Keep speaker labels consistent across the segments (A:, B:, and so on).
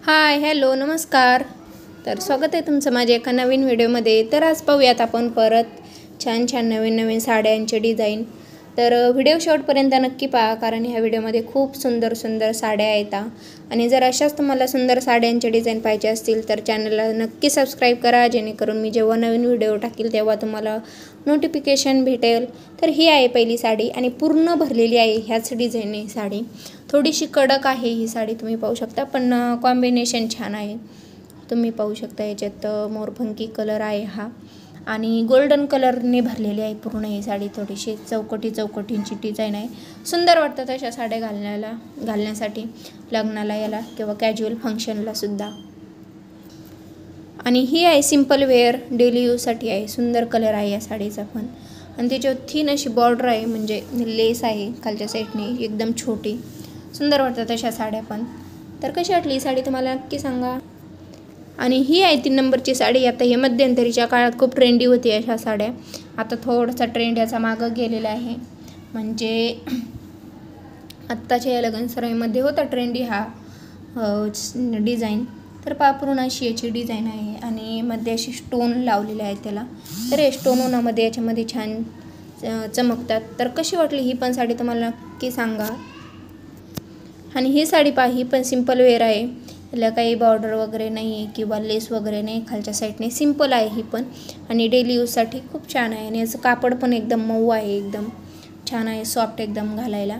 A: Hi hello नमस्कार. तर स्वागत आहे तुमचं माझ्या एका नवीन व्हिडिओमध्ये. तर आज पाहूयात आपण परत छान छान नवीन साड्यांचे डिझाईन. तर व्हिडिओ शेवटपर्यंत नक्की पहा, कारण ह्या व्हिडिओमध्ये खूप सुंदर सुंदर साड्या आहेत. आणि जर अशाच तुम्हाला सुंदर साड्यांचे डिझाईन पाहिजे असतील तर चॅनलला नक्की सबस्क्राईब करा, जेणेकरून मी जेव्हा नवीन व्हिडिओ टाकेल तेव्हा तुम्हाला नोटिफिकेशन भेटेल. तर ही आहे पहिली साडी आणि पूर्ण भरलेली आहे ह्याच डिझाईनने साडी. थोडीशी कडक आहे ही साडी, तुम्ही पाहू शकता, पण कॉम्बिनेशन छान आहे. तुम्ही पाहू शकता याच्यात मोरपंखी कलर आहे हा, आणि गोल्डन कलरने भरलेली आहे पूर्ण ही साडी. थोडीशी चौकटींची डिझाईन आहे. सुंदर वाटतात अशा साड्या घालण्यासाठी लग्नाला याला किंवा कॅज्युअल फंक्शनला सुद्धा. आणि ही आहे सिंपल वेअर डेली यूजसाठी आहे. सुंदर कलर आहे या साडीचा पण, आणि त्याच्यावर थिन अशी बॉर्डर आहे, म्हणजे लेस आहे खालच्या साईडने एकदम छोटी. सुंदर वाटतात अशा साड्या पण. तर कशी वाटली ही साडी तुम्हाला नक्की सांगा. आणि ही आहे 3 नंबरची साडी. आता हे मध्यंतरीच्या काळात खूप ट्रेंडी होती अशा साड्या. आता थोडासा ट्रेंड याचा मागं गेलेला आहे. म्हणजे आत्ताच्या या लग्नसराईमध्ये होता ट्रेंडी हा डिझाईन. तर पूर्ण अशी याची डिझाईन आहे, आणि मध्ये अशी स्टोन लावलेले आहेत त्याला. तर हे स्टोन उन्हामध्ये याच्यामध्ये छान चमकतात. तर कशी वाटली ही पण साडी तुम्हाला नक्की सांगा. आणि ही साडी ही पण सिंपल वेअर आहे. याला काही बॉर्डर वगैरे नाही आहे किंवा लेस वगैरे नाही खालच्या साईडने. सिंपल आहे ही पण, आणि डेली यूजसाठी खूप छान आहे. आणि याचं कापड पण एकदम मऊ आहे, एकदम छान आहे, सॉफ्ट एकदम घालायला.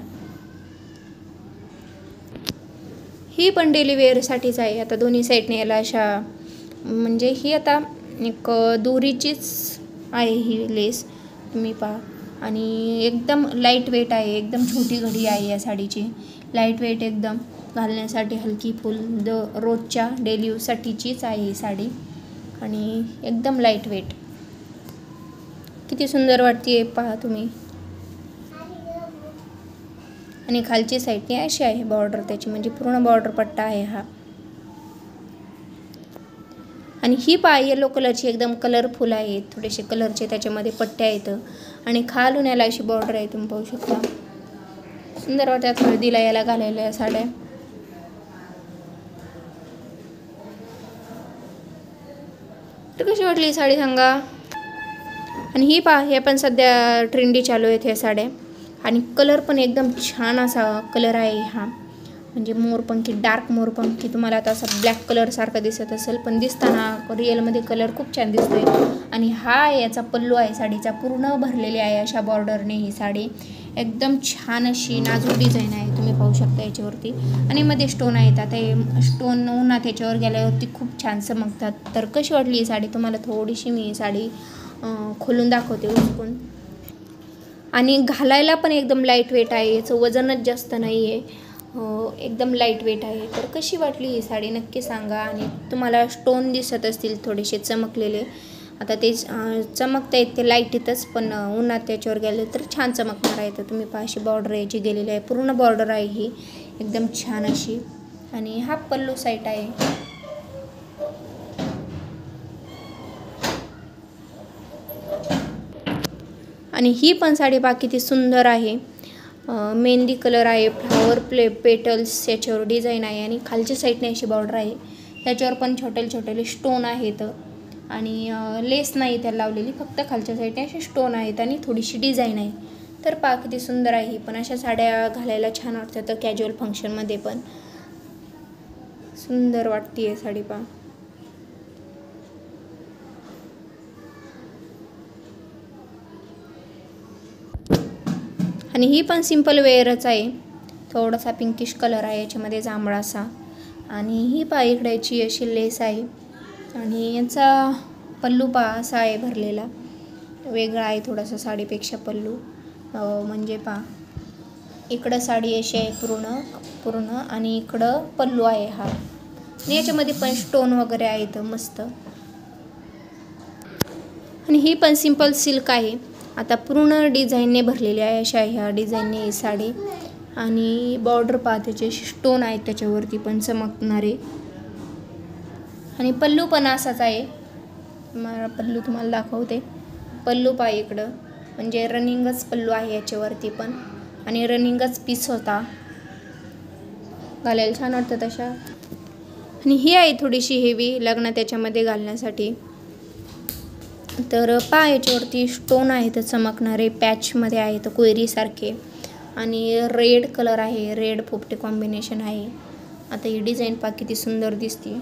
A: ही पण डेली वेअरसाठीच आहे. आता दोन्ही साईडने याला अशा, म्हणजे ही आता एक दोरीचीच आहे ही लेस, तुम्ही पहा. आणि एकदम लाईट वेट आहे, एकदम छोटी घडी आहे या साडीची. लाईट वेट एकदम घालण्यासाठी, हलकी फुल रोजच्या डेली यूजसाठीचीच आहे ही साडी, आणि एकदम लाईट वेट. किती सुंदर वाटते पहा तुम्ही. आणि खालची साईडने अशी आहे बॉर्डर त्याची, म्हणजे पूर्ण बॉर्डर पट्टा आहे हा. आणि ही येलो कलरची एकदम कलरफुल आहे. थोडेसे कलरचे त्याच्यामध्ये पट्ट्या आहेत, आणि खालून याला अशी बॉर्डर आहे, तुम्ही पाहू शकता. सुंदर वाटतात हळदीला याला घालायला या साड्या. तर कशी वाटली ही साडी सांगा. आणि ही हे पण सध्या ट्रेंडी चालू आहेत ह्या साड्या. आणि कलर पण एकदम छान असा कलर आहे हा, म्हणजे मोरपंखी, डार्क मोरपंखी. तुम्हाला आता असा ब्लॅक कलर सारखा दिसत असेल, पण दिसताना रिअलमध्ये कलर खूप छान दिसतोय. आणि हा याचा पल्लू आहे साडीचा, पूर्ण भरलेली आहे अशा बॉर्डरने ही साडी. एकदम छान अशी नाजूक डिझाईन आहे, तुम्ही पाहू शकता याच्यावरती. आणि मध्ये स्टोन आहेत. आता हे स्टोन उन्हात याच्यावर गेल्यावरती खूप छान चमकतात. तर कशी वाटली ही साडी तुम्हाला. थोडीशी मी साडी खोलून दाखवते उचकून. आणि घालायला पण एकदम लाईट वेट आहे, याचं वजनच जास्त नाही आहे, एकदम लाईट वेट आहे. तर कशी वाटली ही साडी नक्की सांगा. आणि तुम्हाला स्टोन दिसत असतील थोडेसे चमकलेले, आता ते चमकता आहेत ते लाईटीतच, पण उन्हात त्याच्यावर गेले तर छान चमकणार आहे. तर तुम्ही पहा अशी बॉर्डर याची गेलेली आहे, पूर्ण बॉर्डर आहे ही एकदम छान अशी. आणि हा पल्लू साईड आहे. आणि ही पण साडी पहा किती सुंदर आहे. मेहंदी कलर आहे, फ्लावर पेटल्स याच्यावर डिझाईन आहे, आणि खालच्या साईडने अशी बॉर्डर आहे. त्याच्यावर पण छोटे स्टोन आहेत, आणि लेस नाही त्याला लावलेली, फक्त खालच्या साईडने असे स्टोन आहेत, आणि थोडीशी डिझाईन आहे. तर पहा किती सुंदर आहे ही पण. अशा साड्या घालायला छान वाटतात, तर कॅज्युअल फंक्शनमध्ये पण सुंदर वाटते आहे साडी पहा. आणि ही पण सिंपल वेअरच आहे. थोडासा पिंकिश कलर आहे याच्यामध्ये, जांभळासा. आणि ही इकडे याची अशी लेस आहे, आणि याचा पल्लू असा आहे भरलेला, वेगळा आहे थोडासा साडीपेक्षा पल्लू. म्हणजे इकडं साडी अशी आहे पूर्ण, आणि इकडं पल्लू आहे हा. आणि याच्यामध्ये पण स्टोन वगैरे आहेत मस्त. आणि ही पण सिंपल सिल्क आहे. आता पूर्ण डिझाईनने भरलेली आहे अशा ह्या डिझाईनने ही साडी. आणि बॉर्डर त्याचे स्टोन आहेत त्याच्यावरती पण चमकणारे. आणि पल्लू पण असाच आहे. पल्लू तुम्हाला दाखवते. पल्लू इकडं, म्हणजे रनिंगच पल्लू आहे याच्यावरती पण, आणि रनिंगच पीस होता. घालायला छान वाटतं तशा. आणि ही आहे थोडीशी हेवी लग्नात त्याच्यामध्ये घालण्यासाठी. तर पहा याच्यावरती स्टोन आहेत चमकणारे, पॅचमध्ये आहेत कोयरीसारखे आणि रेड कलर आहे, रेड पोपटे कॉम्बिनेशन आहे. आता ही डिझाईन पहा किती सुंदर दिसते.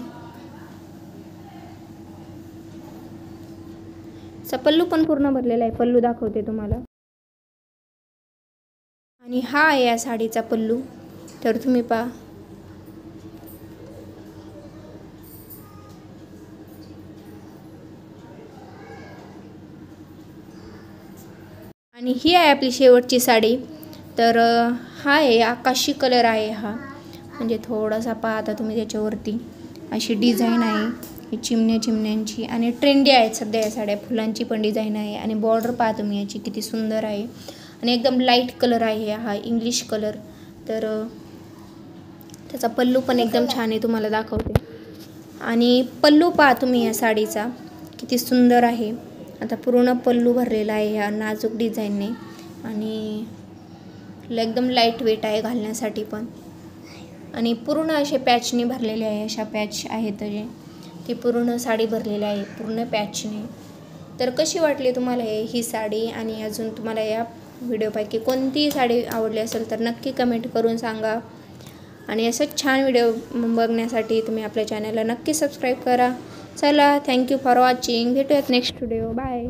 A: पल्लू पण पूर्ण भरलेला आहे, पल्लू दाखवते तुम्हाला. आणि हा आहे या साडीचा पल्लू. तर तुम्ही पहा आणि ही आहे आपली शेवटची साडी. तर हा आहे आकाशी कलर आहे हा, म्हणजे थोडासा पाहता तुम्ही त्याच्यावरती अशी डिझाईन आहे ही चिमण्यांची आणि ट्रेंडी आहेत सध्या या साड्या. फुलांची पण डिझाईन आहे आणि बॉर्डर पहा तुम्ही याची किती सुंदर आहे आणि एकदम लाईट कलर आहे हा, इंग्लिश कलर. तर त्याचा पल्लू पण एकदम छान आहे, तुम्हाला दाखवते. आणि पल्लू पहा तुम्ही या साडीचा किती सुंदर आहे. आता पूर्ण पल्लू भरलेला आहे ह्या नाजूक डिझाईनने आणि एकदम लाईट वेट आहे घालण्यासाठी पण. आणि पूर्ण असे पॅचने भरलेले आहे, अशा पॅच आहेत जे ती पूर्ण साडी भरलेली आहे पूर्ण पॅचने. तर कशी वाटली तुम्हाला ही साडी आणि अजून तुम्हाला या व्हिडिओपैकी कोणती साडी आवडली असेल तर नक्की कमेंट करून सांगा. आणि असंच छान व्हिडिओ बघण्यासाठी तुम्ही आपल्या चॅनलला नक्की सबस्क्राईब करा. चला, थँक्यू फॉर वॉचिंग. भेटूयात नेक्स्ट व्हिडिओ. बाय.